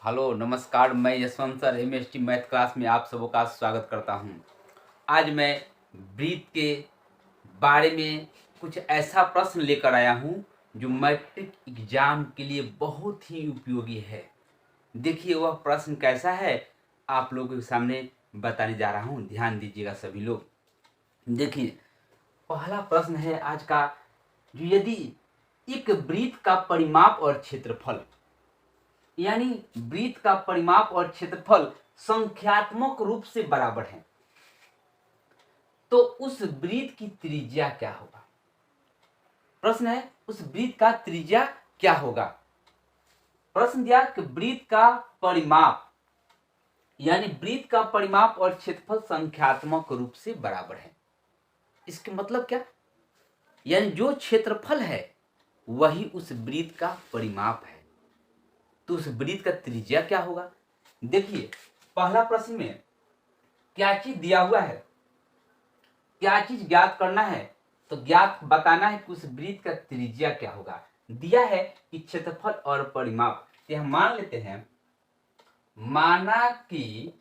Hello नमस्कार, मैं Yashwant sir MST math class में आप सबों का स्वागत करता हूं। आज मैं ब्रीथ के बारे में कुछ ऐसा प्रश्न लेकर आया हूं जो मैट्रिक एग्जाम के लिए बहुत ही उपयोगी है। देखिए वह प्रश्न कैसा है, आप लोगों के सामने बताने जा रहा हूं। ध्यान दीजिएगा सभी लोग। देखिए पहला प्रश्न है आज का, जो यदि एक ब्रीथ का परिमाप और क्षेत्रफल यानी वृत्त का परिमाप और क्षेत्रफल संख्यात्मक रूप से बराबर है तो उस वृत्त की त्रिज्या क्या होगा। प्रश्न है उस वृत्त का त्रिज्या क्या होगा। प्रश्न दिया कि वृत्त का परिमाप यानी वृत्त का परिमाप और क्षेत्रफल संख्यात्मक रूप से बराबर है। इसके मतलब क्या, यानी जो क्षेत्रफल है वही उस वृत्त का परिमाप है, तो उस वृत्त का त्रिज्या क्या होगा। देखिए पहला प्रश्न में क्या चीज दिया हुआ है, क्या चीज ज्ञात करना है, तो ज्ञात बताना है कि उस वृत्त का त्रिज्या क्या होगा। दिया है कि क्षेत्रफल और परिमाप, तो हम मान लेते हैं, माना कि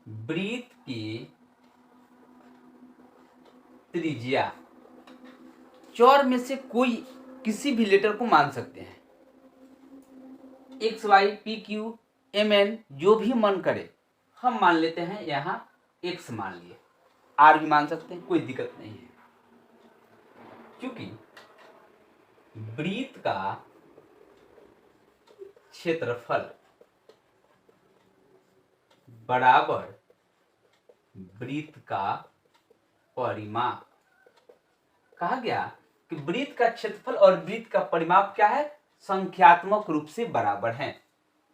वृत्त की त्रिज्या चौर में से कोई किसी भी लेटर को मान सकते हैं, x y p q m n जो भी मन करे। हम मान लेते हैं यहां एक्स मान लिए, आर भी मान सकते हैं, कोई दिक्कत नहीं है। क्योंकि वृत्त का क्षेत्रफल बराबर वृत्त का परिमाप, कहा गया कि वृत्त का क्षेत्रफल और वृत्त का परिमाप क्या है, संख्यात्मक रूप से बराबर है।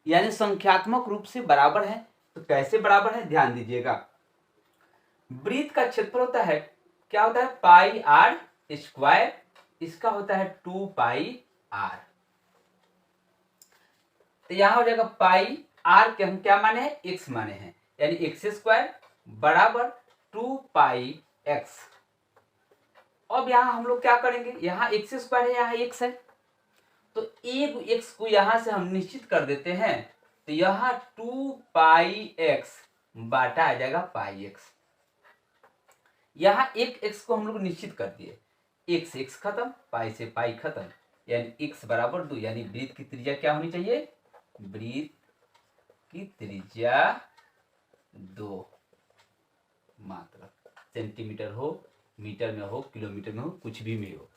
यानी संख्यात्मक रूप से बराबर है, तो कैसे बराबर है ध्यान दीजिएगा। वृत्त का क्षेत्रफल होता है, क्या होता है, पाई आर स्क्वायर, इसका होता है 2 पाई आर। तो यहां हो जाएगा पाई आर के हम क्या माने हैं, एक्स माने हैं, यानी एक्स स्क्वायर बराबर 2 पाई एक्स। अब यहां हम लोग क्या करेंगे, यहां एक्स स्क्वायर है, यहां एक्स है, तो एक एक्स को यहां से हम निश्चित कर देते हैं, तो यहां 2 पाई एक्स बाटा आ जाएगा पाई एक्स। यहां एक एक्स को हम लोग निश्चित कर दिए, एक्स एक्स खत्म, पाई से पाई खत्म, यानी एक्स बराबर 2। यानी वृत्त की त्रिज्या क्या होनी चाहिए, वृत्त की त्रिज्या 2 मात्रक, सेंटीमीटर हो, मीटर में हो, किलोमीटर में हो, कुछ भी में हो,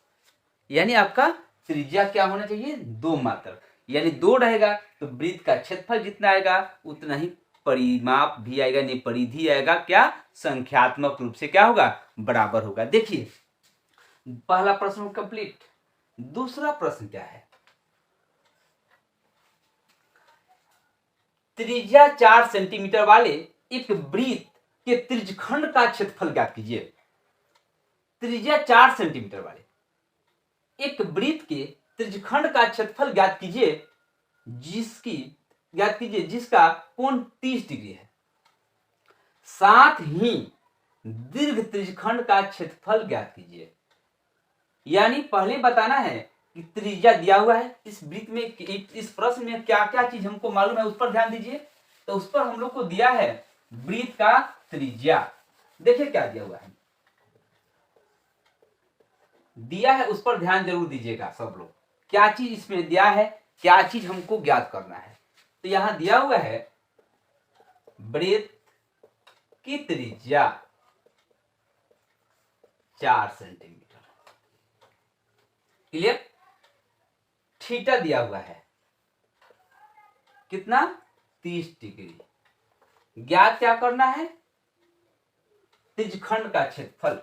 यानी आपका त्रिज्या क्या होना चाहिए, 2 मात्रक। यानी 2 रहेगा तो वृत्त का क्षेत्रफल जितना आएगा उतना ही परिमाप भी आएगा, नहीं परिधि आएगा, क्या संख्यात्मक रूप से क्या होगा, बराबर होगा। देखिए पहला प्रश्न कंप्लीट। दूसरा प्रश्न क्या है, त्रिज्या 4 सेंटीमीटर वाले एक वृत्त के त्रिज्यखंड का क्षेत्रफल ज्ञात कीजिए। त्रिज्या 4 सेंटीमीटर वाले एक वृत्त के त्रिज्यखंड का क्षेत्रफल ज्ञात कीजिए, जिसका कोण 30 डिग्री है। साथ ही दीर्घ त्रिज्यखंड का क्षेत्रफल ज्ञात कीजिए। यानी पहले बताना है कि त्रिज्या दिया हुआ है, इस वृत्त में, इस प्रश्न में क्या क्या चीज हमको मालूम है उस पर ध्यान दीजिए। तो उस पर हम लोग को दिया है वृत्त का त्रिज्या। देखिए क्या दिया हुआ है, दिया है उस पर ध्यान जरूर दीजिएगा सब लोग। क्या चीज इसमें दिया है, क्या चीज हमको ज्ञात करना है। तो यहां दिया हुआ है वृत्त की त्रिज्या 4 सेंटीमीटर, क्लियर। थीटा दिया हुआ है कितना, 30 डिग्री। ज्ञात क्या करना है, त्रिज्यखंड का क्षेत्रफल,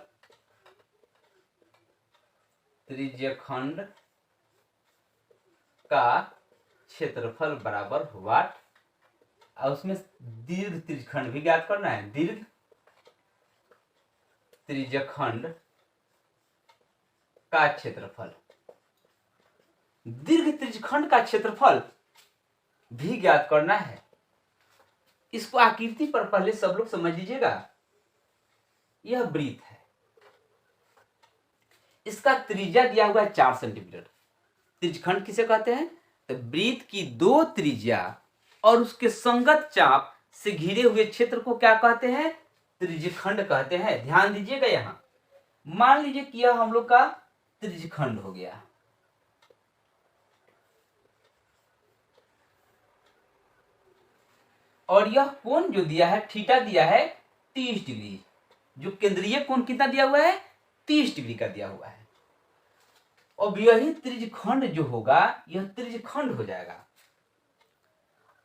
त्रिज्यखंड का क्षेत्रफल बराबर वाट, और उसमें दीर्घ त्रिज्यखंड भी ज्ञात करना है, दीर्घ त्रिज्यखंड का क्षेत्रफल। दीर्घ त्रिज्यखंड का क्षेत्रफल भी ज्ञात करना है। इसको आकृति पर पहले सब लोग समझ लीजिएगा। यह वृत्त है, इसका त्रिज्या दिया हुआ है 4 सेंटीमीटर। त्रिज्यखंड किसे कहते हैं, तो वृत्त की दो त्रिज्या और उसके संगत चाप से घिरे हुए क्षेत्र को क्या कहते हैं? त्रिज्यखंड कहते हैं। ध्यान दीजिएगा, यहां मान लीजिए कि यह हम लोग का त्रिज्यखंड हो गया, और यह कोण जो दिया है थीटा दिया है 30 डिग्री। जो केंद्रीय कोण कितना दिया हुआ है? 30 डिग्री का दिया हुआ है। अब यही त्रिज्यखंड जो होगा यह त्रिज्यखंड हो जाएगा।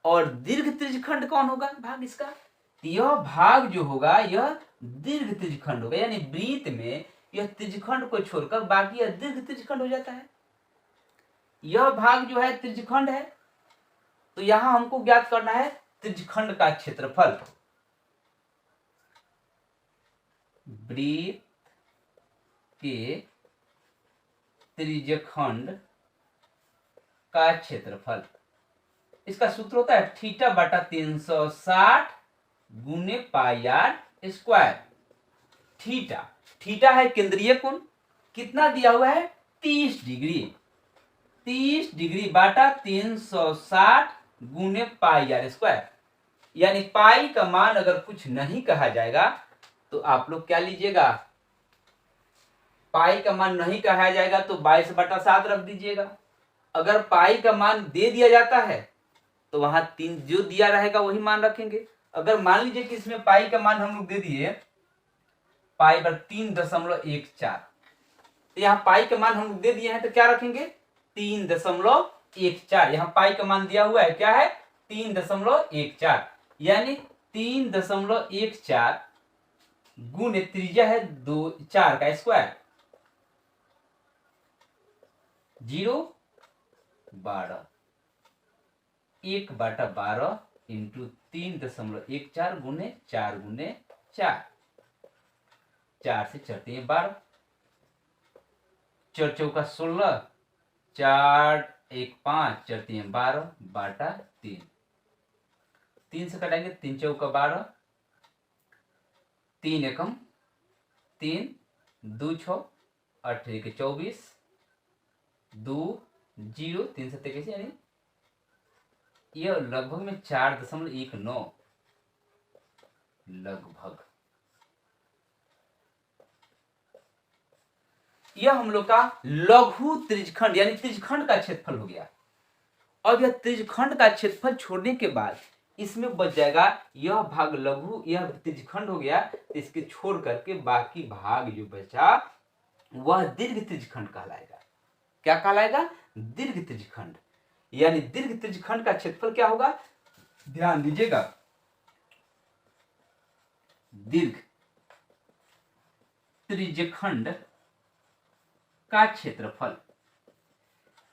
और दीर्घ त्रिज्यखंड कौन होगा भाग इसका? यह भाग जो होगा यह दीर्घ त्रिज्यखंड होगा, यानी वृत्त में यह त्रिज्यखंड को छोड़कर बाकी यह दीर्घ त्रिज्यखंड हो जाता है। यह भाग जो है त्रिज्यखंड है, तो यहां हमको ज्ञात करना है त्रिज्यखंड का क्षेत्रफल। वृत्त के त्रिज्यखंड का क्षेत्रफल, इसका सूत्र होता है थीटा बटा 360 गुने पाई आर स्क्वायर। थीटा है केंद्रीय कोण, कितना दिया हुआ है? 30 डिग्री। 30 डिग्री बाटा 360 गुने पाई आर स्क्वायर, यानी पाई का मान अगर कुछ नहीं कहा जाएगा तो आप लोग क्या लीजिएगा? पाई का मान नहीं कहा जाएगा तो 22/7 रख दीजिएगा। अगर पाई का मान दे दिया जाता है तो वहां 3 जो दिया रहेगा वही मान रखेंगे। अगर मान लीजिए कि इसमें पाई का मान हम लोग दे दिए पाई पर 3.14, तो यहाँ पाई का मान हम लोग दे दिए हैं तो क्या रखेंगे? 3.14। यहाँ पाई का मान दिया हुआ है, क्या है? 3.14, यानी 3.14 गुने त्रिज्या है 4 का स्क्वायर 0.12 1/12 इंटू 3.14 गुने 4 गुने 4, 4 से चढ़ते हैं 12, 4 चौका 16, 4 1 5 चढ़ते हैं 12 बाटा 3, 3 से कटाएंगे 3 चौका 12, 3 एकम 3, 2 6 8 के 24, 2 0 3 से 23, यानी यह लगभग में 4.19 लगभग। यह हम लोग का लघु त्रिज्यखंड यानी त्रिज्यखंड का क्षेत्रफल हो गया। अब यह त्रिज्यखंड का क्षेत्रफल छोड़ने के बाद इसमें बच जाएगा यह भाग लघु, यह त्रिज्यखंड हो गया, तो इसके छोड़ करके बाकी भाग जो बचा वह दीर्घ त्रिज्यखंड कहलाएगा। क्या कहलाएगा? दीर्घ त्रिज्यखंड। यानी दीर्घ त्रिज्यखंड का क्षेत्रफल क्या होगा? ध्यान दीजिएगा, दीर्घ त्रिज्यखंड का क्षेत्रफल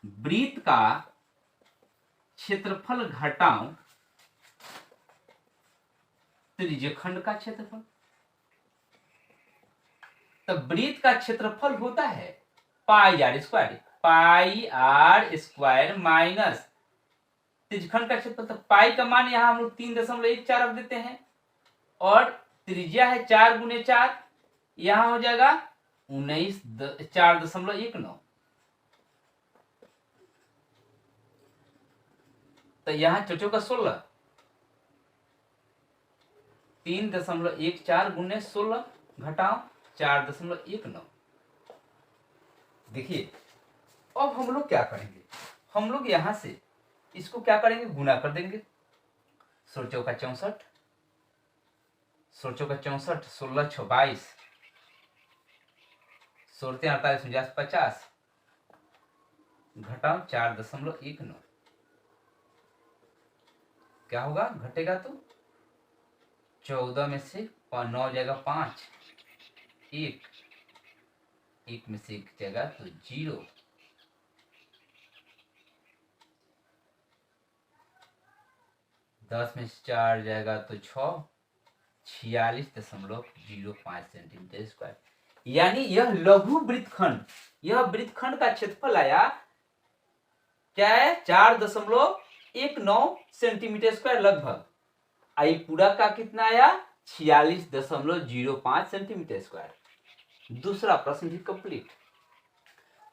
वृत्त का क्षेत्रफल घटाओ त्रिज्यखंड का क्षेत्रफल। तब वृत्त का क्षेत्रफल होता है पाई आर स्क्वायर माइनस त्रिज्यखंड का क्षेत्रफल। तो पाई का मान यहां हम लोग 3.14 रख देते हैं, और त्रिज्या है 4 गुने 4, यहां हो जाएगा 4.19। तो यहां 4 का 16, 3.14 गुने 16 घटाओ 4.19। देखिए अब हम लोग क्या करेंगे? हम लोग यहां से इसको क्या करेंगे? गुना कर देंगे। 16 चौका 64, 16 चौका 64, 16 6 22, 16 48 50, घटाओ 4.19। क्या होगा? घटेगा तो 14 में से 9 जाएगा 5, 1 में से 1 जाएगा तो 0, 10 में से 4 जाएगा तो 6, 46.05 सेंटीमीटर स्क्वायर। यानी यह लघु वृत्तखंड, यह वृत्तखंड का क्षेत्रफल आया क्या है? 4.19 सेंटीमीटर स्क्वायर लगभग। आई पूरा का कितना आया? 46.05 सेंटीमीटर स्क्वायर। दूसरा प्रश्न भी कंप्लीट।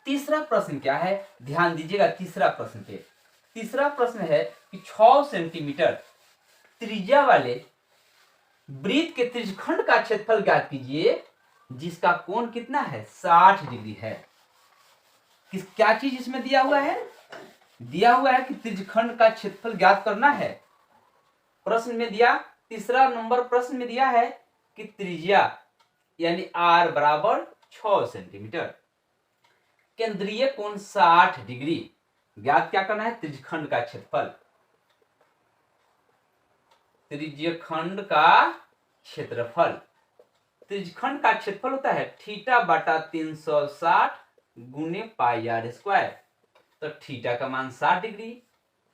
तीसरा प्रश्न क्या है? ध्यान दीजिएगा तीसरा प्रश्न पे। तीसरा प्रश्न है कि 6 सेंटीमीटर त्रिज्या वाले वृत्त के त्रिज्यखंड का क्षेत्रफल ज्ञात कीजिए जिसका कोण कितना है, 60 डिग्री है। क्या चीज इसमें दिया हुआ है? दिया हुआ है कि त्रिज्यखंड का क्षेत्रफल ज्ञात करना है। प्रश्न में दिया, तीसरा नंबर प्रश्न में दिया है कि त्रिज्या यानी r बराबर 6 सेंटीमीटर, केंद्रीय कोण 60 डिग्री, ज्ञात क्या करना है, त्रिज्यखंड का क्षेत्रफल। त्रिज्यखंड का क्षेत्रफल, त्रिज्यखंड का क्षेत्रफल होता है थीटा बटा 360 गुने पाई आर स्क्वायर। तो थीटा का मान 60 डिग्री,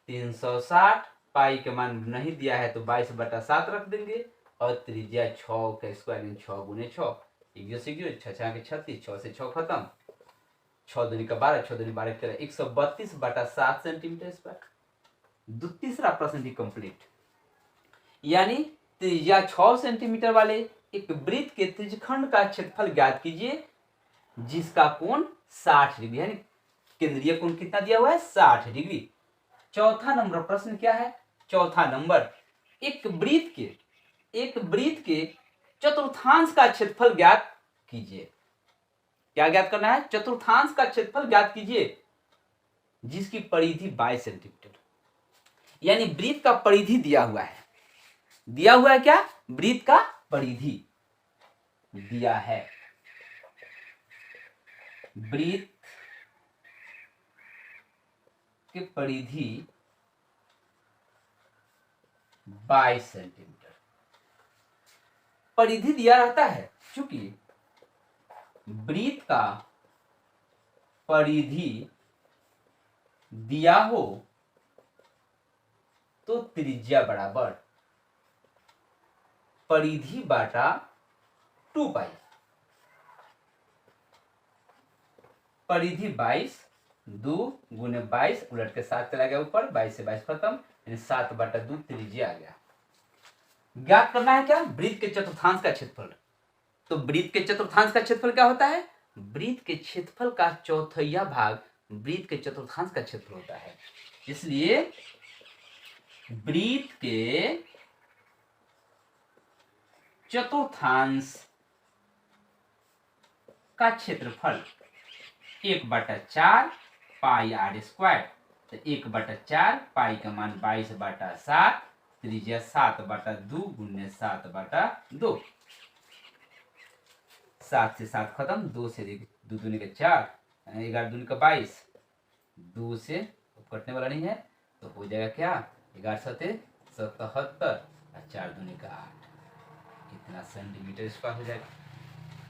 360, पाई का मान नहीं दिया है तो 22/7 रख देंगे, और त्रिज्या 6 का स्क्वायर यानी 6 गुने 6, 36, 6 से 6 खत्म, 6 दूनी का 12, 6 दूनी 12 करे 132/7 सेंटीमीटर स्क्वायर। तीसरा प्रश्न भी कंप्लीट। यानी त्रिज्या 6 सेंटीमीटर वाले एक वृत्त के त्रिज्यखंड का क्षेत्रफल ज्ञात कीजिए जिसका कोण 60 डिग्री, यानी केंद्रीय कोण कितना दिया हुआ है, 60 डिग्री। चौथा नंबर प्रश्न क्या है? चौथा नंबर, एक वृत्त के चतुर्थांश का क्षेत्रफल ज्ञात कीजिए। क्या ज्ञात करना है? चतुर्थांश का क्षेत्रफल ज्ञात कीजिए जिसकी परिधि 22 सेंटीमीटर। यानी वृत्त का परिधि दिया हुआ है। दिया हुआ है क्या? वृत्त का परिधि दिया है। वृत्त की परिधि 22 सेंटीमीटर परिधि दिया रहता है। चूंकि वृत्त का परिधि दिया हो तो त्रिज्या बराबर परिधि बाटा 2 पाई। परिधि 22, 2 गुने 22, उलट के 7 चला गया ऊपर, 22 से 22 खत्म, यानी 7/2 त्रिज्या आ गया। ज्ञात करना है क्या? वृत्त के चतुर्थांश का क्षेत्रफल। तो वृत्त के चतुर्थांश का क्षेत्रफल क्या होता है? वृत्त के क्षेत्रफल का चौथाई भाग वृत्त के चतुर्थांश का क्षेत्रफल होता है। इसलिए वृत्त के चतुर्थांश का क्षेत्रफल 1/4 पाई आर स्क्वायर। तो 1/4 पाई का मान 22/7, त्रिज्या 7/2 गुने 7/2, 7 से 7 खत्म, 2 से 2 दूनी का 4, 11 दूनी का 22, 2 से कटने वाला नहीं है तो हो जाएगा क्या, 11 7 77 और 4 दूनी का 8, कितना सेंटीमीटर स्क्वायर हो जाएगा।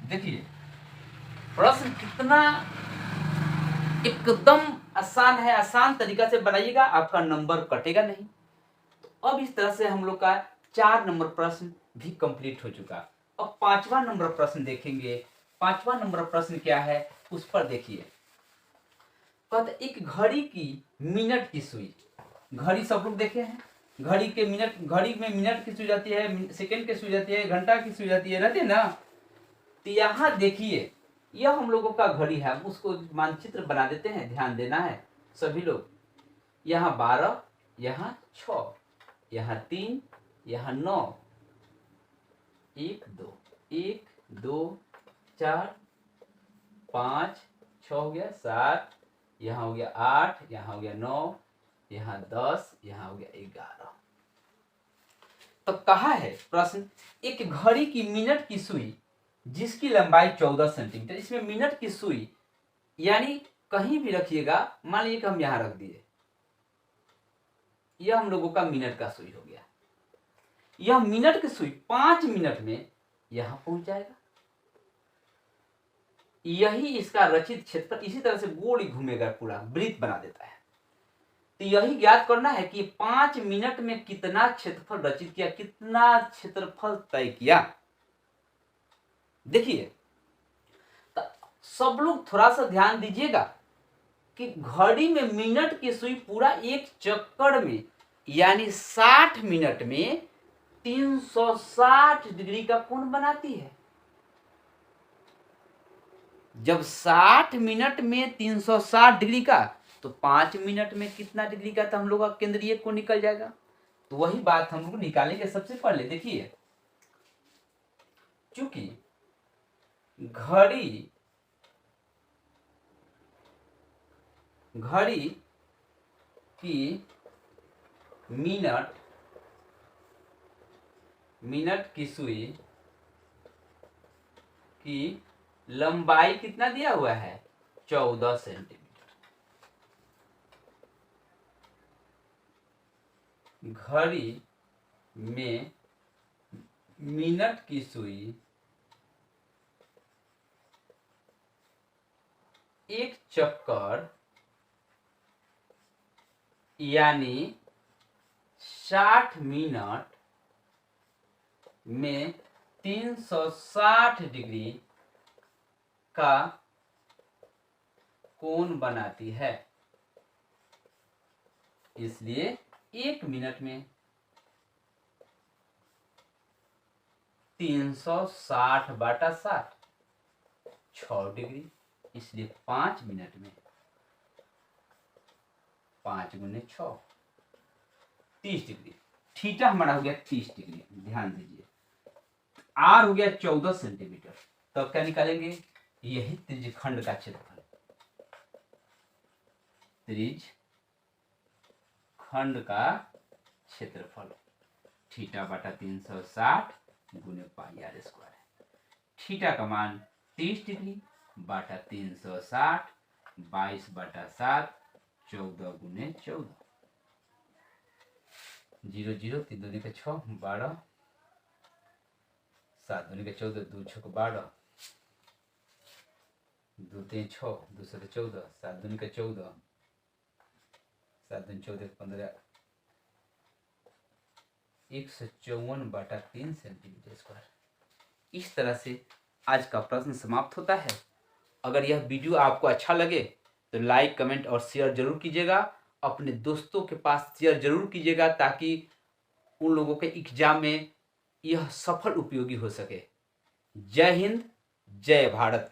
देखिए प्रश्न कितना एकदम आसान है, आसान तरीका से बनाइएगा, आपका नंबर कटेगा नहीं। तो अब इस तरह से हम लोग का 4 नंबर प्रश्न भी कंप्लीट हो चुका। अब 5वां नंबर प्रश्न देखेंगे। 5वां नंबर प्रश्न क्या है उस पर देखिए। कहते एक घड़ी की मिनट की सुई, घड़ी सब लोग देखे हैं, घड़ी के मिनट, घड़ी में मिनट की सुई जाती है, सेकंड की सुई जाती है, घंटा की सुई जाती है, रहती है ना। तो यहाँ देखिए यह हम लोगों का घड़ी है, हम उसको मानचित्र बना देते हैं, ध्यान देना है सभी लोग। यहाँ 12, यहाँ 6, यहाँ 3, यहाँ 9, 1 2 1 2 4 5 6 हो गया, 7, यहाँ हो गया 8, यहाँ हो गया 9, यहाँ 10, यहाँ हो गया 11। तो कहा है प्रश्न, एक घड़ी की मिनट की सुई जिसकी लंबाई 14 सेंटीमीटर, इसमें मिनट की सुई यानी कहीं भी रखिएगा, मान लीजिए कि हम यहां रख दिए, यह हम लोगों का मिनट का सुई हो गया। यह मिनट की सुई 5 मिनट में यहां पहुंच जाएगा। यही इसका रचित क्षेत्र, इसी तरह से गोल घूमेगा, पूरा वृत्त बना देता है। तो यही ज्ञात करना है कि 5 मिनट में कितना क्षेत्रफल रचित किया, कितना क्षेत्रफल तय किया। देखिए तो सब लोग थोड़ा सा ध्यान दीजिएगा कि घड़ी में मिनट की सुई पूरा एक चक्कर में यानी 60 मिनट में 360 डिग्री का कोण बनाती है। जब 60 मिनट में 360 डिग्री का तो 5 मिनट में कितना डिग्री का तो हम लोग का केंद्रीय कोण निकल जाएगा। तो वही बात हम लोग निकालेंगे। सबसे पहले देखिए, चूंकि घड़ी की मिनट की सुई की लंबाई कितना दिया हुआ है, 14 सेंटीमीटर। घड़ी में मिनट की सुई एक चक्कर यानी 60 मिनट में 360 डिग्री का कोण बनाती है। इसलिए 1 मिनट में 360 बटा 60 6 डिग्री। इसलिए 5 मिनट में 5 गुने 6 30 डिग्री। थीटा हमारा हो गया 30 डिग्री। ध्यान दीजिए, आर हो गया 14 सेंटीमीटर। तब क्या निकालेंगे, यही त्रिज्यखंड का क्षेत्रफल। त्रिज्यखंड का क्षेत्रफल थीटा बटा 360 गुने पाई आर स्क्वायर है। थीटा का मान 30 डिग्री बटा 360 22 बटा 7 14 गुने 14। 0 0 3 दूनी का 6 12 7 दूनी का 14 2 6 12 2 3 6 2 7 14 7 दूनी का 14 7 दूनी 14 15 154 बटा 3 सेंटीमीटर स्क्वायर। इस तरह से आज का प्रश्न समाप्त होता है। अगर यह वीडियो आपको अच्छा लगे तो लाइक कमेंट और शेयर जरूर कीजिएगा। अपने दोस्तों के पास शेयर जरूर कीजिएगा ताकि उन लोगों के एग्जाम में यह सफल उपयोगी हो सके। जय हिंद, जय भारत।